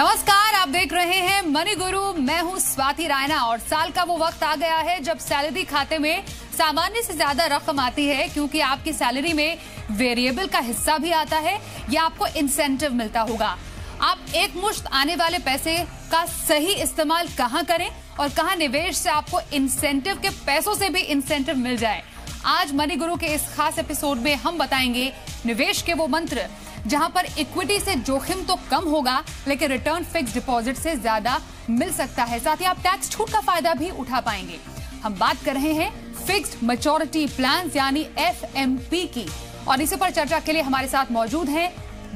नमस्कार, आप देख रहे हैं मनी गुरु। मैं हूं स्वाति रायना और साल का वो वक्त आ गया है जब सैलरी खाते में सामान्य से ज्यादा रकम आती है, क्योंकि आपकी सैलरी में वेरिएबल का हिस्सा भी आता है या आपको इंसेंटिव मिलता होगा। आप एक मुश्त आने वाले पैसे का सही इस्तेमाल कहां करें और कहां निवेश से आपको इंसेंटिव के पैसों से भी इंसेंटिव मिल जाए। आज मनी गुरु के इस खास एपिसोड में हम बताएंगे निवेश के वो मंत्र जहां पर इक्विटी से जोखिम तो कम होगा लेकिन रिटर्न फिक्स डिपॉजिट से ज्यादा मिल सकता है। साथ ही आप टैक्स छूट का फायदा भी उठा पाएंगे। हम बात कर रहे हैं फिक्स्ड मैच्योरिटी प्लान यानी FMP की, और इसी पर चर्चा के लिए हमारे साथ मौजूद हैं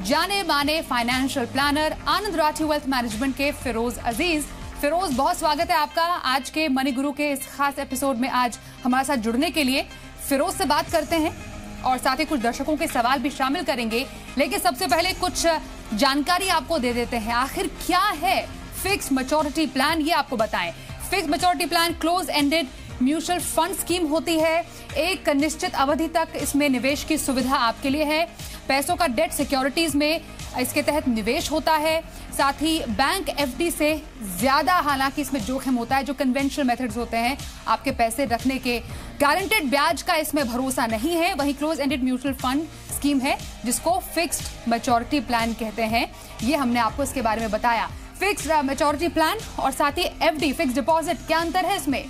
जाने माने फाइनेंशियल प्लानर आनंद राठी वेल्थ मैनेजमेंट के फिरोज अजीज। फिरोज, बहुत स्वागत है आपका आज के मनी गुरु के इस खास एपिसोड में। आज हमारे साथ जुड़ने के लिए फिरोज से बात करते हैं और साथ ही कुछ दर्शकों के सवाल भी शामिल करेंगे, लेकिन सबसे पहले कुछ जानकारी आपको दे देते हैं। आखिर क्या है फिक्स्ड मैच्योरिटी प्लान, ये आपको बताएं। Fixed maturity plan close ended mutual fund scheme होती है। एक निश्चित अवधि तक इसमें निवेश की सुविधा आपके लिए है। पैसों का डेट सिक्योरिटीज में इसके तहत निवेश होता है। साथ ही बैंक FD से ज्यादा हालांकि इसमें जोखिम होता है। जो कन्वेंशनल मेथड्स होते हैं आपके पैसे रखने के, गारंटेड ब्याज का इसमें भरोसा नहीं है। वहीं close ended mutual fund scheme है जिसको फिक्स्ड मैच्योरिटी प्लान कहते हैं। ये हमने आपको इसके बारे में बताया। फिक्स्ड मैच्योरिटी प्लान और साथ ही FD फिक्स्ड डिपॉजिट, क्या अंतर है इसमें?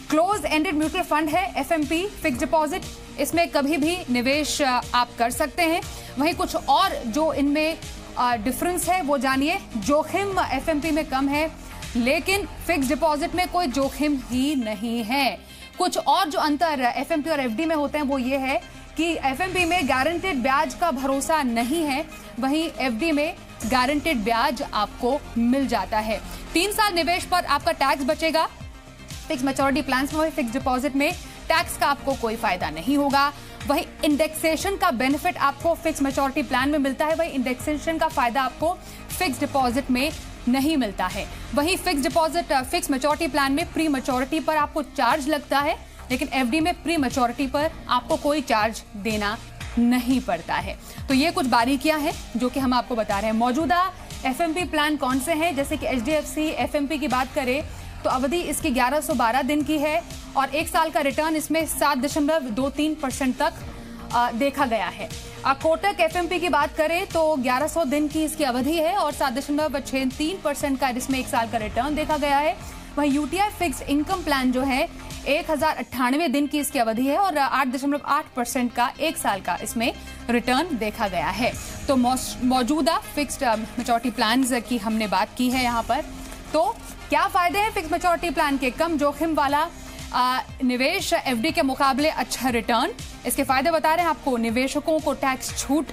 क्लोज एंडेड म्यूचुअल फंड है FMP फिक्स्ड डिपॉजिट, इसमें कभी भी निवेश आप कर सकते हैं। वहीं कुछ और जो इनमें डिफरेंस है वो जानिए। जोखिम FMP में कम है लेकिन फिक्स्ड डिपॉजिट में कोई जोखिम ही नहीं है। कुछ और जो अंतर FMP और FD में होते हैं वो ये है कि FMP में गारंटेड ब्याज का भरोसा नहीं है, वहीं FD में गारंटेड ब्याज आपको मिल जाता है। 3 साल निवेश पर आपका टैक्स बचेगा। फिक्स मैच्योरिटी प्लान्स में, फिक्स डिपॉजिट में टैक्स का आपको कोई फायदा नहीं होगा। वही इंडेक्सेशन का बेनिफिट आपको फिक्स मैच्योरिटी प्लान में मिलता है, वही इंडेक्सेशन का फायदा आपको फिक्स डिपॉजिट में नहीं मिलता है। वही fix deposit fix maturity plan में प्री मैच्योरिटी पर आपको चार्ज लगता है, लेकिन FD में प्री मैच्योरिटी पर आपको कोई चार्ज देना नहीं पड़ता है। तो ये कुछ बारीकियां हैं जो कि हम आपको बता रहे हैं। मौजूदा FMP प्लान कौन से हैं? जैसे कि HDFC FMP की बात करें तो अवधि इसकी 1112 दिन की है और 1 साल का रिटर्न इसमें 7.23% तक देखा गया है। कोटक FMP की बात करें तो 1100 दिन की इसकी अवधि है और 7.63% का इसमें 1 साल का रिटर्न देखा गया है। वहीं UTI फिक्स्ड इनकम प्लान जो है 1098 दिन की इसकी अवधि है और 8.8% का 1 साल का इसमें रिटर्न देखा गया है। तो मौजूदा फिक्स्ड मैच्योरिटी प्लान की हमने बात की है यहाँ पर। तो क्या फायदे हैं फिक्स मैच्योरिटी प्लान के? कम जोखिम वाला निवेश, FD के मुकाबले अच्छा रिटर्न। इसके फायदे बता रहे हैं आपको। निवेशकों को टैक्स छूट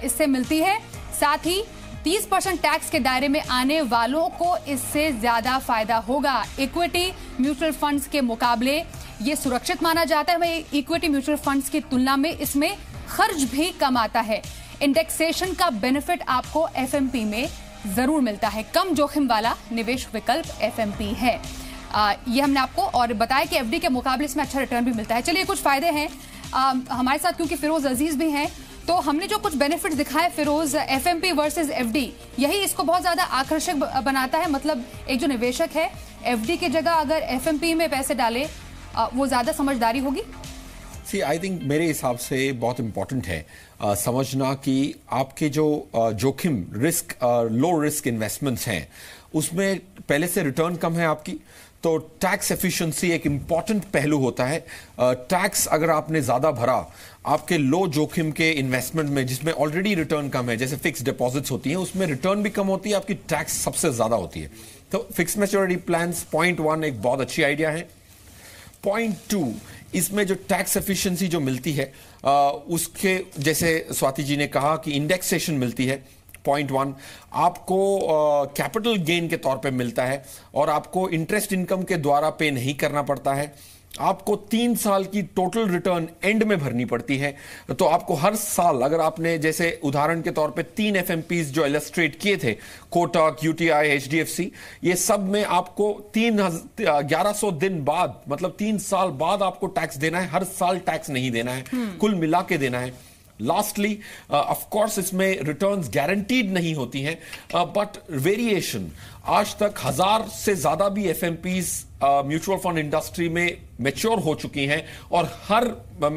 इससे मिलती है। साथ ही 30% टैक्स के दायरे में आने वालों को इससे ज्यादा फायदा होगा। इक्विटी म्यूचुअल फंड्स के मुकाबले ये सुरक्षित माना जाता है। वहीं इक्विटी म्यूचुअल फंड्स की तुलना में इसमें खर्च भी कम आता है। इंडेक्सेशन का बेनिफिट आपको FMP में जरूर मिलता है। कम जोखिम वाला निवेश विकल्प FMP है। ये हमने आपको और बताया कि FD के मुकाबले इसमें अच्छा रिटर्न भी मिलता है। चलिए, कुछ फायदे हैं हमारे साथ क्योंकि फिरोज अजीज भी हैं, तो हमने जो कुछ बेनिफिट दिखाए फिरोज FMP वर्सेस FD, यही इसको बहुत ज्यादा आकर्षक बनाता है। मतलब एक जो निवेशक है FD की जगह अगर FMP में पैसे डाले वो ज्यादा समझदारी होगी। आई थिंक मेरे हिसाब से बहुत इंपॉर्टेंट है समझना कि आपके जो जोखिम रिस्क लो रिस्क इन्वेस्टमेंट्स हैं उसमें पहले से रिटर्न कम है आपकी, तो टैक्स एफिशिएंसी एक इंपॉर्टेंट पहलू होता है। टैक्स अगर आपने ज्यादा भरा आपके लो जोखिम के इन्वेस्टमेंट में जिसमें ऑलरेडी रिटर्न कम है, जैसे फिक्स डिपॉजिट्स होती हैं उसमें रिटर्न भी कम होती है, आपकी टैक्स सबसे ज्यादा होती है। तो फिक्स मैच्योरिटी प्लान्स पॉइंट 1 एक बहुत अच्छी आइडिया है। पॉइंट 2, इसमें जो टैक्स एफिशिएंसी जो मिलती है उसके जैसे स्वाति जी ने कहा कि इंडेक्सेशन मिलती है। पॉइंट 1 आपको कैपिटल गेन के तौर पे मिलता है और आपको इंटरेस्ट इनकम के द्वारा पे नहीं करना पड़ता है। आपको 3 साल की टोटल रिटर्न एंड में भरनी पड़ती है। तो आपको हर साल अगर आपने जैसे उदाहरण के तौर पे 3 FMPs जो इलस्ट्रेट किए थे, कोटक, UTI, HDFC, ये सब में आपको 1100 दिन बाद मतलब 3 साल बाद आपको टैक्स देना है। हर साल टैक्स नहीं देना है, कुल मिला के देना है। लास्टली ऑफ कोर्स इसमें रिटर्न्स गारंटीड नहीं होती हैं, बट वेरिएशन आज तक 1000 से ज्यादा भी एफएमपीज म्यूचुअल फंड इंडस्ट्री में मैच्योर हो चुकी हैं और हर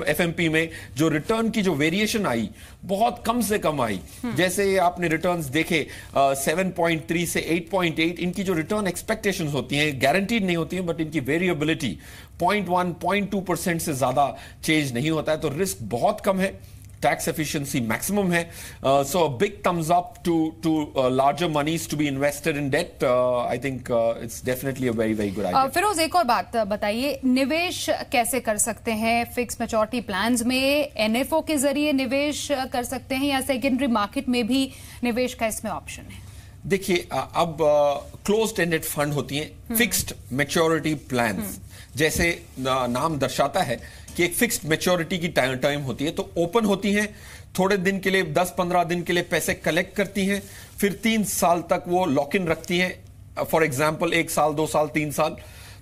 एफएमपी में जो रिटर्न की जो वेरिएशन आई बहुत कम से कम आई। जैसे आपने रिटर्न्स देखे 7.3 से 8.8, इनकी जो रिटर्न एक्सपेक्टेशंस होती हैं गारंटीड नहीं होती हैं, बट इनकी वेरिएबिलिटी 0.1 0.2% से ज्यादा चेंज नहीं होता है, तो रिस्क बहुत कम है, टैक्स एफिशिएंसी मैक्सिमम है। So big thumbs up to larger monies to be invested in debt. I think it's definitely a very very good idea. Firoz, एक और बात बताइए, निवेश कैसे कर सकते हैं? फिक्स मैच्योरिटी प्लान्स में एनएफओ के जरिए निवेश कर सकते हैं या सेकेंडरी मार्केट में भी निवेश का इसमें ऑप्शन है? देखिए, अब क्लोज्ड एंडेड फंड होती हैं, फिक्स्ड मैच्योरिटी प्लान्स, जैसे नाम दर्शाता है कि एक फिक्स्ड मैच्योरिटी की टाइम होती है, तो ओपन होती हैं, थोड़े दिन के लिए 10-15 दिन के लिए पैसे कलेक्ट करती हैं, फिर 3 साल तक वो लॉक इन रखती हैं। फॉर एग्जांपल 1 साल, 2 साल, 3 साल,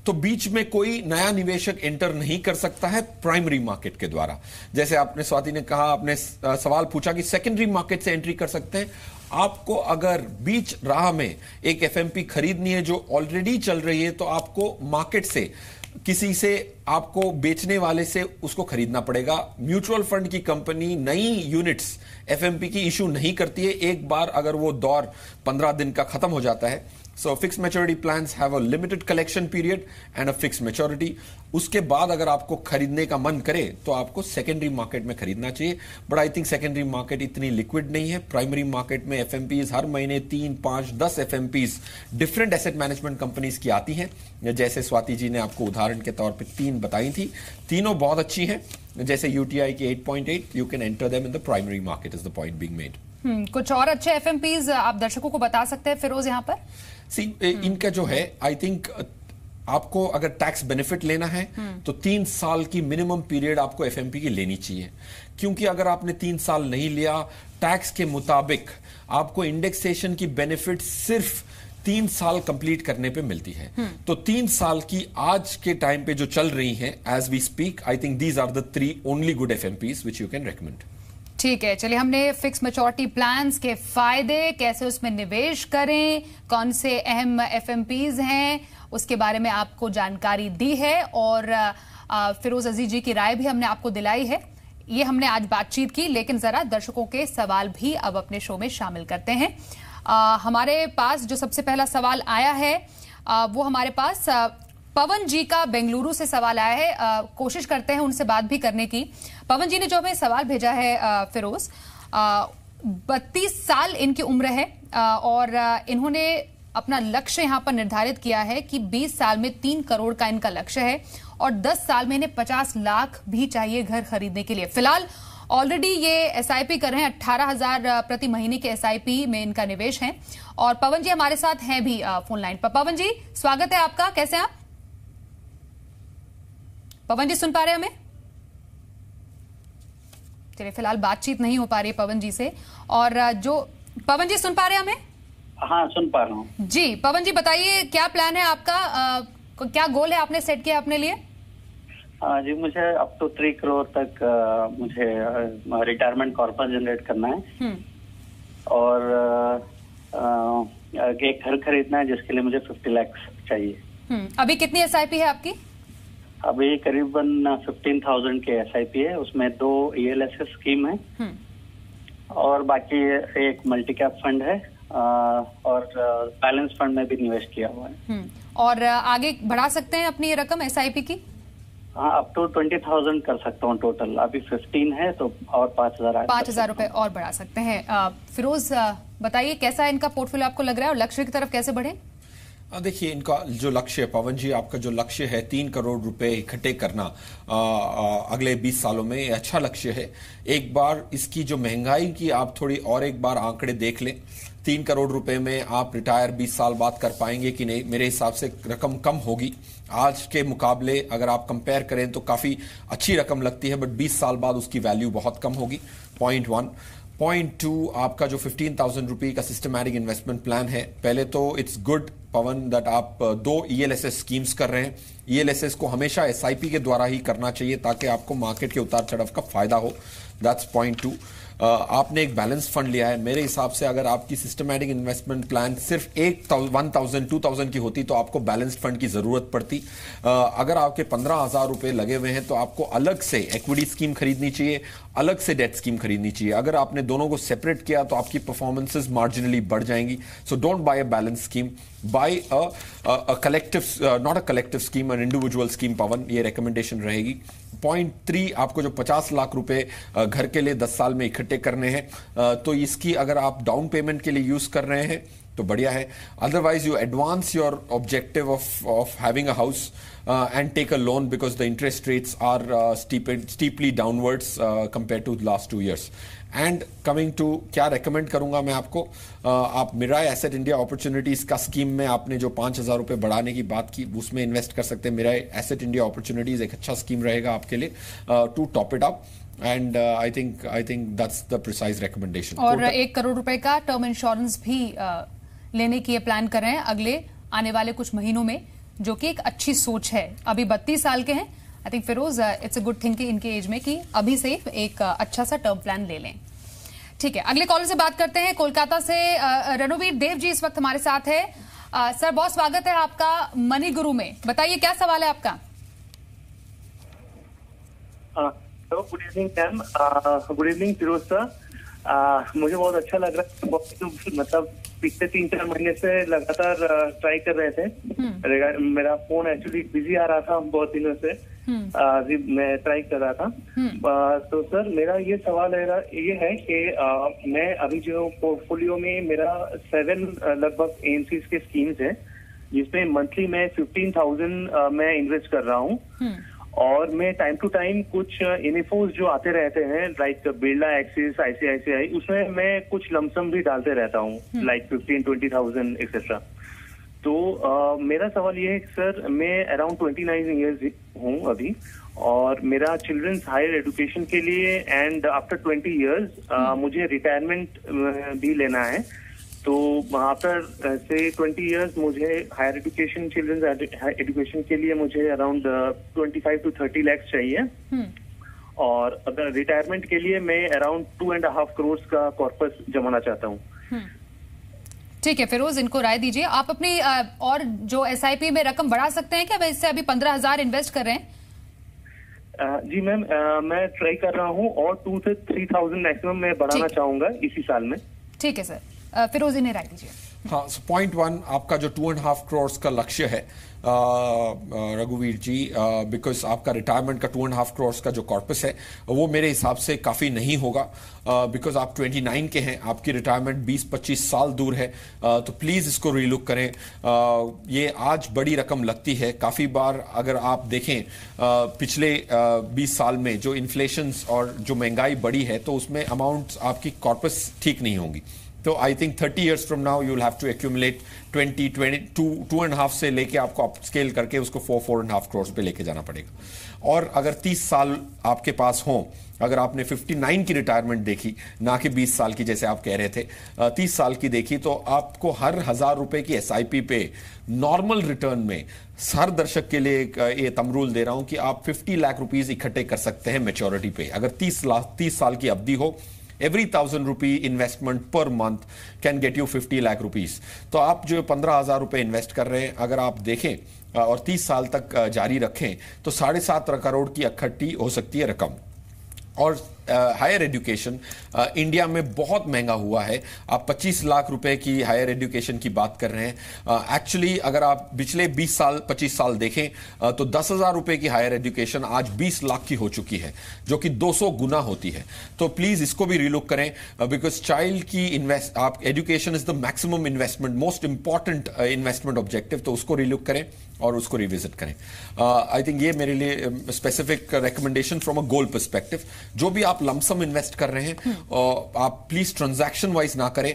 तो बीच में कोई नया निवेशक एंटर नहीं कर सकता है प्राइमरी मार्केट के द्वारा। जैसे आपने स्वाति ने कहा, आपने सवाल पूछा कि सेकेंडरी मार्केट से एंट्री कर सकते हैं। आपको अगर बीच राह में एक एफएमपी खरीदनी है जो ऑलरेडी चल रही है, तो आपको मार्केट से किसी से, आपको बेचने वाले से उसको खरीदना पड़ेगा। म्यूचुअल फंड की कंपनी नई यूनिट्स एफएमपी की इशू नहीं करती है, एक बार अगर वो दौर 15 दिन का खत्म हो जाता है। So fix maturity plans have a limited collection period and a fix maturity. उसके बाद अगर आपको खरीदने का मन करे तो आपको सेकेंडरी मार्केट में खरीदना चाहिए, but I think secondary market इतनी लिक्विड नहीं है। प्राइमरी मार्केट में एफएमपीज हर महीने 3, 5, 10 एफएमपीज डिफरेंट एसेट मैनेजमेंट कंपनीज की आती हैं। जैसे स्वाति जी ने आपको उदाहरण के तौर पे 3 बताई थी, तीनों बहुत अच्छी हैं। जैसे यूटीआई की 8.8, you can enter them in the primary market, is the point being made. कुछ और अच्छे एफएमपीज आप दर्शकों को बता सकते हैं फिरोज यहाँ पर? इनका जो है, आई थिंक आपको अगर टैक्स बेनिफिट लेना है तो 3 साल की मिनिमम पीरियड आपको एफएमपी की लेनी चाहिए, क्योंकि अगर आपने 3 साल नहीं लिया, टैक्स के मुताबिक आपको इंडेक्सेशन की बेनिफिट सिर्फ 3 साल कंप्लीट करने पे मिलती है। तो 3 साल की आज के टाइम पे जो चल रही हैं as we speak, I think these are the 3 only good FMPs which you can recommend. ठीक है, चलिए, हमने फिक्स मैच्योरिटी प्लान्स के फायदे, कैसे उसमें निवेश करें, कौन से अहम एफएमपीज हैं, उसके बारे में आपको जानकारी दी है, और फिरोज अजीज जी की राय भी हमने आपको दिलाई है। ये हमने आज बातचीत की, लेकिन जरा दर्शकों के सवाल भी अब अपने शो में शामिल करते हैं। हमारे पास जो सबसे पहला सवाल आया है वो हमारे पास पवन जी का बेंगलुरु से सवाल आया है। कोशिश करते हैं उनसे बात भी करने की। पवन जी ने जो हमें सवाल भेजा है फिरोज, 32 साल इनकी उम्र है और इन्होंने अपना लक्ष्य यहां पर निर्धारित किया है कि 20 साल में 3 करोड़ का इनका लक्ष्य है और 10 साल में इन्हें 50 लाख भी चाहिए घर खरीदने के लिए। फिलहाल ऑलरेडी ये एसआईपी कर रहे हैं, 18,000 प्रति महीने के एसआईपी में इनका निवेश है। और पवन जी हमारे साथ हैं भी फोन लाइन पर। पवन जी, स्वागत है आपका, कैसे हैं आप? पवन जी सुन पा रहे हैं हमें? चलिए, फिलहाल बातचीत नहीं हो पा रही है पवन जी से। और जो पवन जी सुन पा रहे हैं हमें? हाँ, सुन पा रहा हूँ जी। पवन जी बताइए, क्या प्लान है आपका, क्या गोल है आपने सेट किया अपने लिए? जी, मुझे अप टू 3 करोड़ तक मुझे रिटायरमेंट कॉर्पस जनरेट करना है और एक घर खरीदना है जिसके लिए मुझे 50 लाख चाहिए। अभी कितनी एसआईपी है आपकी? अभी करीबन 15,000 के एसआईपी है, उसमें 2 ईएलएसएस स्कीम है और बाकी एक मल्टी कैप फंड है और बैलेंस फंड में भी निवेश किया हुआ है। और आगे बढ़ा सकते हैं अपनी रकम एसआईपी की? हाँ, अप टू 20,000 कर सकता हूँ टोटल। अभी 15 है तो और 5,000 रुपए और बढ़ा सकते हैं। फिरोज बताइए, कैसा इनका पोर्टफोलियो आपको लग रहा है और लक्ष्य की तरफ कैसे बढ़े? देखिए, इनका जो लक्ष्य है, पवन जी, आपका जो लक्ष्य है 3 करोड़ रुपए इकट्ठे करना अगले 20 सालों में, अच्छा लक्ष्य है। एक बार इसकी जो महंगाई की आप थोड़ी और एक बार आंकड़े देख लें, 3 करोड़ रुपए में आप रिटायर 20 साल बाद कर पाएंगे कि नहीं? मेरे हिसाब से रकम कम होगी आज के मुकाबले। अगर आप कंपेयर करें तो काफी अच्छी रकम लगती है, बट 20 साल बाद उसकी वैल्यू बहुत कम होगी। पॉइंट 1। पॉइंट 2, आपका जो 15,000 रुपए का सिस्टमैटिक इन्वेस्टमेंट प्लान है, पहले तो इट्स गुड पवन दैट आप 2 ईएलएसएस स्कीम्स कर रहे हैं। ELSS को हमेशा SIP के द्वारा ही करना चाहिए ताकि आपको मार्केट के उतार चढ़ाव का फायदा हो। That's point 2। आपने एक बैलेंस फंड लिया है। मेरे हिसाब से अगर आपकी सिस्टमैटिक इन्वेस्टमेंट प्लान सिर्फ 1000 2000 की होती तो आपको बैलेंस्ड फंड की जरूरत पड़ती। अगर आपके 15,000 रुपए लगे हुए हैं तो आपको अलग से इक्विटी स्कीम खरीदनी चाहिए, अलग से डेट स्कीम खरीदनी चाहिए। अगर आपने दोनों को सेपरेट किया तो आपकी परफॉर्मेंसेस मार्जिनली बढ़ जाएंगी। So don't buy a balance scheme, buy a collective, not a collective scheme, an individual scheme. Pawan, ये रिकमेंडेशन रहेगी। पॉइंट 3, आपको जो 50 लाख रुपए घर के लिए 10 साल में इकट्ठे करने हैं, तो इसकी अगर आप डाउन पेमेंट के लिए यूज कर रहे हैं तो बढ़िया है। Otherwise you advance your objective of having a house and take a loan because the interest rates are steeply downwards compare to last 2 years। And coming to क्या रेकमेंड करूंगा मैं आपको, आप मिराई एसेट इंडिया अपॉर्चुनिटीज का scheme में आपने जो 5,000 रुपए बढ़ाने की बात की उसमें इन्वेस्ट कर सकते हैं। मिराई एसेट इंडिया अपॉर्चुनिटीज एक अच्छा स्कीम रहेगा आपके लिए to top it up. And I think that's the precise recommendation. और 1 करोड़ रुपए का टर्म इंश्योरेंस भी लेने की प्लान कर रहे हैं अगले आने वाले कुछ महीनों में, जो कि एक अच्छी सोच है। अभी 32 साल के हैं। I think Firoz, it's a good thing इनके एज में कि अभी से एक अच्छा सा टर्म प्लान ले लें। ठीक है, अगले कॉलर से बात करते हैं। कोलकाता से रणवीर देव जी इस वक्त हमारे साथ है। सर, बहुत स्वागत है आपका मनी गुरु में। बताइए क्या सवाल है आपका। Good evening ma'am, good evening Firoz sir. मुझे बहुत अच्छा लग रहा है, मतलब पिछले 3-4 महीने से लगातार ट्राई कर रहे थे। मेरा फोन एक्चुअली बिजी आ रहा था बहुत दिनों से, मैं ट्राई कर रहा था। तो सर मेरा ये सवाल ये है कि मैं अभी जो पोर्टफोलियो में मेरा 7 लगभग AMCs के स्कीम्स है, जिसमें मंथली मैं 15,000 मैं इन्वेस्ट कर रहा हूँ। और मैं टाइम टू टाइम कुछ NFOs जो आते रहते हैं लाइक बिरला, एक्सिस, ICICI, उसमें मैं कुछ लमसम भी डालते रहता हूँ लाइक 15-20,000 एक्सेट्रा। तो मेरा सवाल ये है कि सर मैं अराउंड 29 ईयर्स हूँ अभी, और मेरा चिल्ड्रंस हायर एजुकेशन के लिए एंड आफ्टर 20 ईयर्स मुझे रिटायरमेंट भी लेना है। तो आफ्टर से 20 इयर्स मुझे हायर एजुकेशन, चिल्ड्रंस एजुकेशन के लिए मुझे अराउंड 25 to 30 लाख चाहिए। और अगर रिटायरमेंट के लिए मैं अराउंड 2.5 करोड़ का कॉर्पस जमाना चाहता हूँ। ठीक है फिरोज, इनको राय दीजिए। आप अपनी और जो SIP में रकम बढ़ा सकते हैं क्या? वैसे अभी 15,000 इन्वेस्ट कर रहे हैं। जी मैम, मैं ट्राई कर रहा हूँ और 2 से 3,000 मैक्सिमम मैं बढ़ाना चाहूंगा इसी साल में। ठीक है सर, फिरोज इन्हें राय दीजिए। हाँ, पॉइंट 1, आपका जो 2.5 करोड़ का लक्ष्य है रघुवीर जी, बिकॉज आपका रिटायरमेंट का 2.5 करोड़ का जो कॉर्पस है वो मेरे हिसाब से काफ़ी नहीं होगा, बिकॉज आप 29 के हैं, आपकी रिटायरमेंट 20-25 साल दूर है। तो प्लीज़ इसको रीलुक करें। ये आज बड़ी रकम लगती है, काफ़ी बार अगर आप देखें पिछले 20 साल में जो इन्फ्लेशन और जो महंगाई बढ़ी है तो उसमें अमाउंट आपकी कॉर्पस ठीक नहीं होंगी। तो I think 30 years from now you will have to accumulate 2.5 से लेके आपको अपस्केल करके उसको 4.5 करोड़ पे लेके जाना पड़ेगा। और अगर 30 साल आपके पास हों, अगर आपने 59 की रिटायरमेंट देखी, ना कि 20 साल की जैसे आप कह रहे थे, 30 साल की देखी, तो आपको हर 1,000 रुपए की SIP पे नॉर्मल रिटर्न में, हर दर्शक के लिए ये तमरूल दे रहा हूं कि आप 50 लाख रुपीस इकट्ठे कर सकते हैं मैच्योरिटी पे। अगर 30 साल की अवधि हो, every 1,000 rupee investment per month can get you 50 lakh rupees। तो आप जो 15,000 रुपए इन्वेस्ट कर रहे हैं, अगर आप देखें और 30 साल तक जारी रखें तो 7.5 करोड़ की इकट्ठी हो सकती है रकम। और हायर एजुकेशन इंडिया में बहुत महंगा हुआ है। आप 25 लाख रुपए की हायर एजुकेशन की बात कर रहे हैं। एक्चुअली अगर आप पिछले 25 साल देखें तो 10,000 रुपए की हायर एजुकेशन आज 20 लाख की हो चुकी है, जो कि 200 गुना होती है। तो प्लीज इसको भी रीलुक करें, बिकॉज चाइल्ड की आप education is the maximum investment, most important investment objective. तो उसको रीलुक करें और उसको रिविजिट करें। आई थिंक ये मेरे लिए specific recommendation from a goal perspective. जो भी आप लमसम इन्वेस्ट कर रहे हैं आप प्लीज ट्रांजैक्शन वाइज ना करें,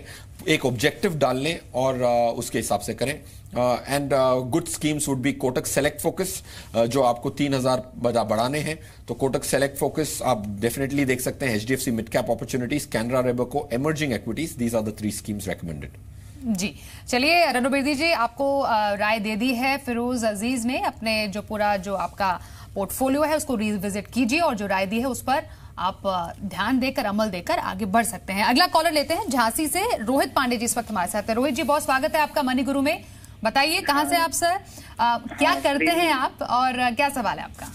एक ऑब्जेक्टिव डाल लें और उसके हिसाब से करें। And good schemes would be Kotak select focus, जो आपको 3,000 बढ़ाने हैं तो कोटक सेलेक्ट फोकस आप डेफिनेटली देख सकते हैं। HDFC mid cap opportunities, Canara Robeco, emerging equities, these are the 3 schemes recommended. जी चलिए, रणो बेदी जी, आपको राय दे दी है फिरोज अजीज ने। अपने जो पूरा जो आपका पोर्टफोलियो है उसको रिविजिट कीजिए और जो राय दी है उस पर आप ध्यान देकर, अमल देकर आगे बढ़ सकते हैं। अगला कॉलर लेते हैं झांसी से। रोहित पांडे जी इस वक्त हमारे साथ है। रोहित जी, बहुत स्वागत है आपका मनी गुरु में। बताइए कहाँ से आप सर, क्या करते हैं आप और क्या सवाल है आपका?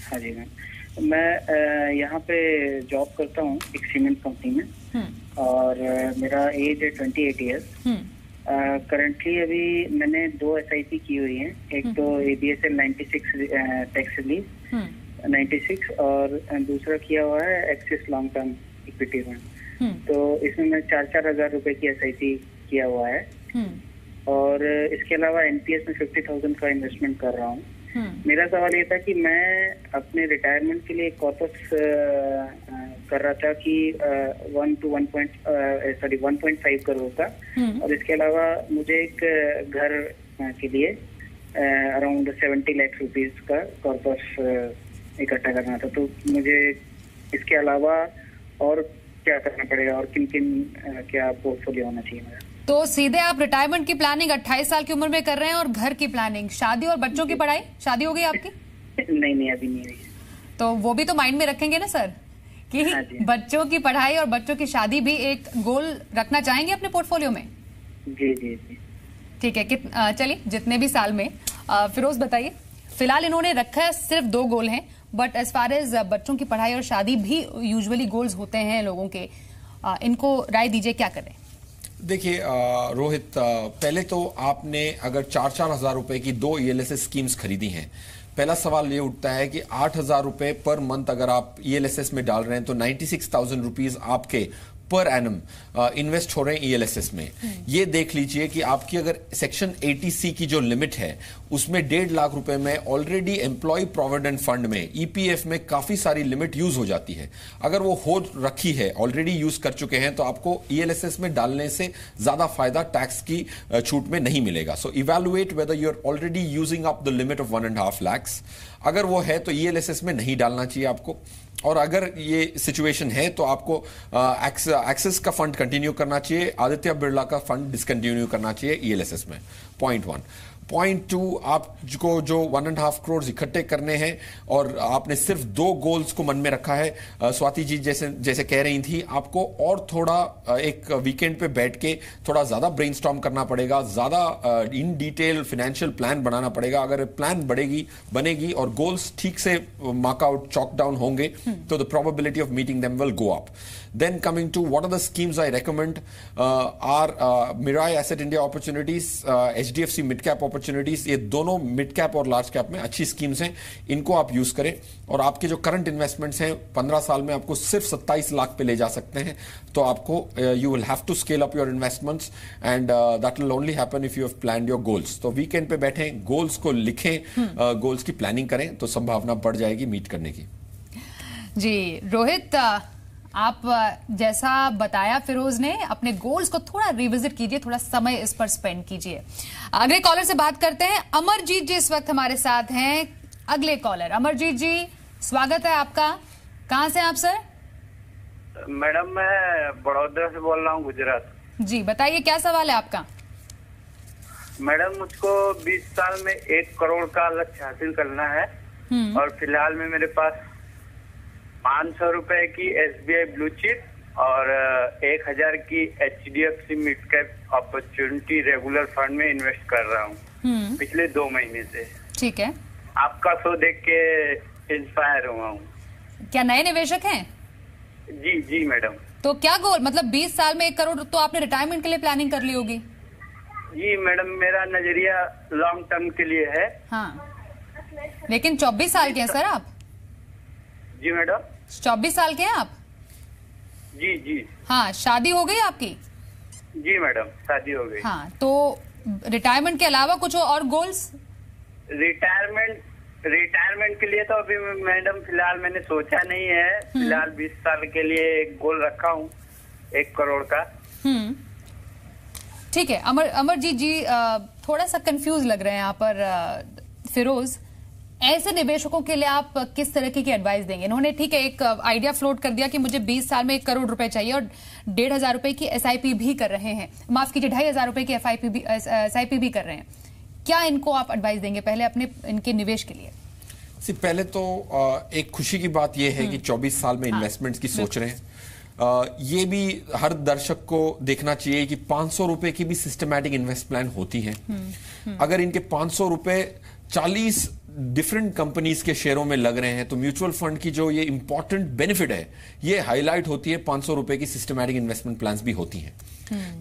हाँ जी मैम, मैं यहाँ पे जॉब करता हूँ एक सीमेंट कंपनी में और मेरा एज है 28 ईयर्स। करंटली अभी मैंने 2 SIP की हुई हैं। एक तो ABSL 96 टैक्स रिलीज 96 और दूसरा किया हुआ है एक्सिस लॉन्ग टर्म इक्विटी में। तो इसमें मैं 4-4 हजार रुपए की SIP किया हुआ है और इसके अलावा NPS में 50,000 का इन्वेस्टमेंट कर रहा हूँ। मेरा सवाल ये था कि मैं अपने रिटायरमेंट के लिए कॉर्पस कर रहा था कि 1.5 करोड़ का, और इसके अलावा मुझे एक घर के लिए अराउंड 70 लाख रुपीस का कॉर्पस इकट्ठा करना था। तो मुझे इसके अलावा और क्या करना पड़ेगा और किन किन क्या पोर्टफोलियो होना चाहिए मेरा? तो सीधे आप रिटायरमेंट की प्लानिंग 28 साल की उम्र में कर रहे हैं और घर की प्लानिंग, शादी और बच्चों की पढ़ाई, शादी हो गई आपकी? नहीं अभी नहीं हुई। तो वो भी तो माइंड में रखेंगे ना सर कि हाँ बच्चों की पढ़ाई और बच्चों की शादी भी एक गोल रखना चाहेंगे अपने पोर्टफोलियो में? जी। ठीक है, चलिए जितने भी साल में। फिरोज बताइए, फिलहाल इन्होंने रखा है सिर्फ 2 गोल हैं, बट एज फार एज बच्चों की पढ़ाई और शादी भी यूजुअली गोल्स होते हैं लोगों के। इनको राय दीजिए, क्या करें? देखिए रोहित, पहले तो आपने अगर 4-4 हजार रुपए की 2 ELSS स्कीम्स खरीदी हैं, पहला सवाल ये उठता है कि 8,000 रुपए पर मंथ अगर आप ELSS में डाल रहे हैं तो 96,000 रुपीज आपके पर एनम इन्वेस्ट हो रहे हैं ELSS में। ये देख लीजिए कि आपकी अगर सेक्शन 80C की जो लिमिट है उसमें 1.5 लाख रुपए में ऑलरेडी एम्प्लॉय प्रोविडेंट फंड में EPF में काफी सारी लिमिट यूज हो जाती है। अगर वो हो रखी है, ऑलरेडी यूज कर चुके हैं, तो आपको ELSS में डालने से ज्यादा फायदा टैक्स की छूट में नहीं मिलेगा। So evaluate whether you are already using up the limit of 1.5 lakh. अगर वो है तो ELSS में नहीं डालना चाहिए आपको, और अगर ये सिचुएशन है तो आपको एक्सिस का फंड कंटिन्यू करना चाहिए, आदित्य बिरला का फंड डिसकंटिन्यू करना चाहिए ELSS में। पॉइंट 1। पॉइंट 2, आपको जो 1.5 करोड़ इकट्ठे करने हैं और आपने सिर्फ 2 गोल्स को मन में रखा है, स्वाति जी जैसे कह रही थी, आपको और थोड़ा एक वीकेंड पे बैठ के थोड़ा ज्यादा ब्रेनस्टॉर्म करना पड़ेगा, ज्यादा इन डिटेल फाइनेंशियल प्लान बनाना पड़ेगा। अगर प्लान बनेगी और गोल्स ठीक से मार्क आउट, चॉक डाउन होंगे तो the probability of meeting them will go up. Then coming to what are the schemes I recommend are Mirae Asset India opportunities, HDFC mid cap opportunities। ये दोनों mid cap और large cap में अच्छी schemes हैं, इनको आप use करें। और आपके जो करंट इन्वेस्टमेंट्स हैं 15 साल में आपको सिर्फ 27 लाख पे ले जा सकते हैं। तो आपको you will have to scale up your investments and that will only happen if you have planned your goals. तो वीकेंड पे बैठें, गोल्स को लिखें, गोल्स की प्लानिंग करें, तो संभावना बढ़ जाएगी मीट करने की। जी रोहित, आप जैसा बताया फिरोज ने, अपने गोल्स को थोड़ा रिविजिट कीजिए, थोड़ा समय इस पर स्पेंड कीजिए। अगले कॉलर से बात करते हैं। अमरजीत जी इस वक्त हमारे साथ हैं। अगले कॉलर, अमरजीत जी स्वागत है आपका। कहां से आप सर? मैडम मैं बड़ौदा से बोल रहा हूँ, गुजरात। जी बताइए, क्या सवाल है आपका? मैडम मुझको 20 साल में 1 करोड़ का लक्ष्य हासिल करना है और फिलहाल में मेरे पास 500 रुपए की SBI ब्लू चिप और 1000 की HDFC mid cap opportunity regular fund में इन्वेस्ट कर रहा हूँ पिछले 2 महीने से। ठीक है। आपका शो देख के इंस्पायर हुआ हूँ। क्या नए निवेशक हैं? जी मैडम। तो क्या गोल, मतलब 20 साल में 1 करोड़ तो आपने रिटायरमेंट के लिए प्लानिंग कर ली होगी? जी मैडम, मेरा नजरिया लॉन्ग टर्म के लिए है। हाँ, लेकिन 24 साल के हैं सर आप? जी मैडम। 24 साल के हैं आप? जी। हाँ, शादी हो गई आपकी? जी मैडम, शादी हो गई। हाँ, तो रिटायरमेंट के अलावा कुछ और गोल्स? रिटायरमेंट के लिए तो अभी मैडम फिलहाल मैंने सोचा नहीं है। फिलहाल 20 साल के लिए एक गोल रखा हूँ 1 करोड़ का। ठीक है। अमरजीत जी थोड़ा सा कंफ्यूज लग रहे हैं यहाँ पर फिरोज। ऐसे निवेशकों के लिए आप किस तरह की एडवाइस देंगे? इन्होंने ठीक है एक आइडिया फ्लोट कर दिया कि मुझे 20 साल में 1 करोड़ रुपए चाहिए और 1,500 रुपए की SIP भी कर रहे हैं, माफ कीजिए 2,500 रुपए की SIP भी कर रहे हैं। क्या इनको आप एडवाइस देंगे पहले अपने इनके निवेश के लिए? पहले तो एक खुशी की बात यह है कि 24 साल में इन्वेस्टमेंट्स की सोच रहे हैं। ये भी हर दर्शक को देखना चाहिए कि 500 रुपए की भी सिस्टमैटिक इन्वेस्ट प्लान होती है। अगर इनके 500 रुपए 40 डिफरेंट कंपनीज के शेयरों में लग रहे हैं तो म्यूचुअल फंड की जो ये इंपॉर्टेंट बेनिफिट है ये हाईलाइट होती है। 500 रुपए की सिस्टमैटिक इन्वेस्टमेंट प्लान्स भी होती हैं।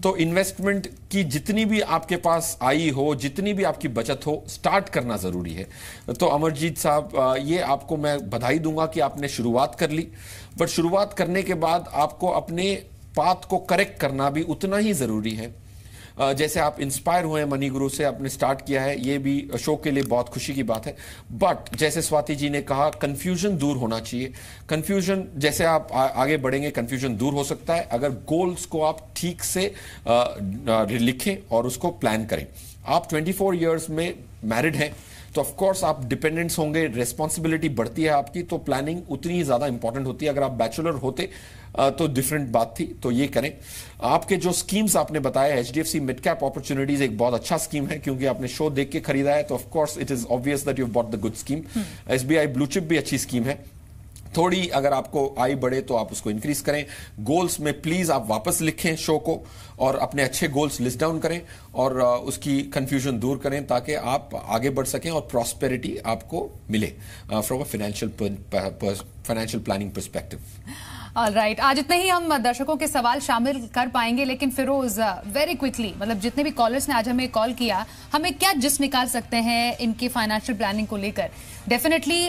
तो इन्वेस्टमेंट की जितनी भी आपके पास आई हो, जितनी भी आपकी बचत हो, स्टार्ट करना जरूरी है। तो अमरजीत साहब, ये आपको मैं बधाई दूंगा कि आपने शुरुआत कर ली, बट शुरुआत करने के बाद आपको अपने पाथ को करेक्ट करना भी उतना ही जरूरी है। जैसे आप इंस्पायर हुए हैं मनी गुरु से, आपने स्टार्ट किया है, ये भी शो के लिए बहुत खुशी की बात है। बट जैसे स्वाति जी ने कहा, कंफ्यूजन दूर होना चाहिए। कंफ्यूजन, जैसे आप आगे बढ़ेंगे कंफ्यूजन दूर हो सकता है अगर गोल्स को आप ठीक से लिखें और उसको प्लान करें। आप 24 इयर्स में मैरिड हैं तो ऑफ कोर्स आप डिपेंडेंट्स होंगे, रेस्पॉन्सिबिलिटी बढ़ती है आपकी, तो प्लानिंग उतनी ही ज्यादा इंपॉर्टेंट होती है। अगर आप बैचलर होते तो डिफरेंट बात थी। तो ये करें। आपके जो स्कीम्स आपने बताया, HDFC मिड कैप अपॉर्चुनिटीज एक बहुत अच्छा स्कीम है, क्योंकि आपने शो देख के खरीदा है तो of course it is obvious that you bought the good scheme. SBI blue chip भी अच्छी स्कीम है। थोड़ी अगर आपको आय बढ़े तो आप उसको इंक्रीज करें। गोल्स में प्लीज आप वापस लिखें शो को और अपने अच्छे गोल्स लिस्ट डाउन करें और उसकी कंफ्यूजन दूर करें ताकि आप आगे बढ़ सकें और प्रॉस्पेरिटी आपको मिले from a financial planning perspective. Alright, आज इतने ही हम दर्शकों के सवाल शामिल कर पाएंगे, लेकिन फिरोज वेरी क्विकली, मतलब जितने भी कॉलर्स ने आज हमें कॉल किया, हमें क्या जिस्ट निकाल सकते हैं इनकी फाइनेंशियल प्लानिंग को लेकर? डेफिनेटली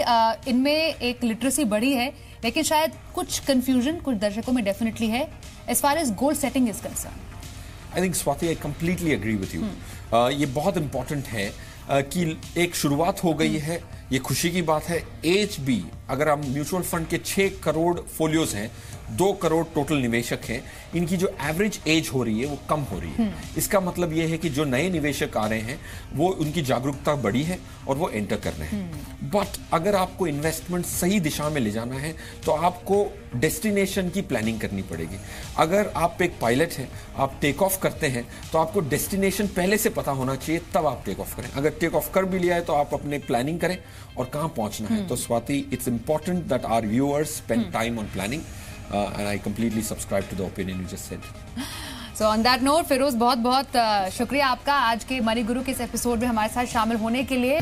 इनमें एक लिटरेसी बढ़ी है, लेकिन शायद कुछ कंफ्यूजन कुछ दर्शकों में डेफिनेटली है as far as goal setting is concern. I think Swati, I completely agree with you. ये बहुत इंपॉर्टेंट है कि एक शुरुआत हो गई है, ये खुशी की बात है। एज भी, अगर हम म्यूचुअल फंड के 6 करोड़ फोलियोज हैं, 2 करोड़ टोटल निवेशक हैं, इनकी जो एवरेज एज हो रही है वो कम हो रही है। इसका मतलब ये है कि जो नए निवेशक आ रहे हैं वो उनकी जागरूकता बढ़ी है और वो एंटर कर रहे हैं। बट अगर आपको इन्वेस्टमेंट सही दिशा में ले जाना है तो आपको डेस्टिनेशन की प्लानिंग करनी पड़ेगी। अगर आप एक पायलट हैं, आप टेक ऑफ करते हैं तो आपको डेस्टिनेशन पहले से पता होना चाहिए, तब आप टेक ऑफ करें। अगर टेक ऑफ कर भी लिया है तो आप अपने प्लानिंग करें और कहां पहुंचना है। तो Swati, it's important that our viewers spend time on planning and I completely subscribe to the opinion you just said. So on that note, Firoz बहुत बहुत शुक्रिया आपका आज के मनी गुरु के इस एपिसोड में हमारे साथ शामिल होने के लिए।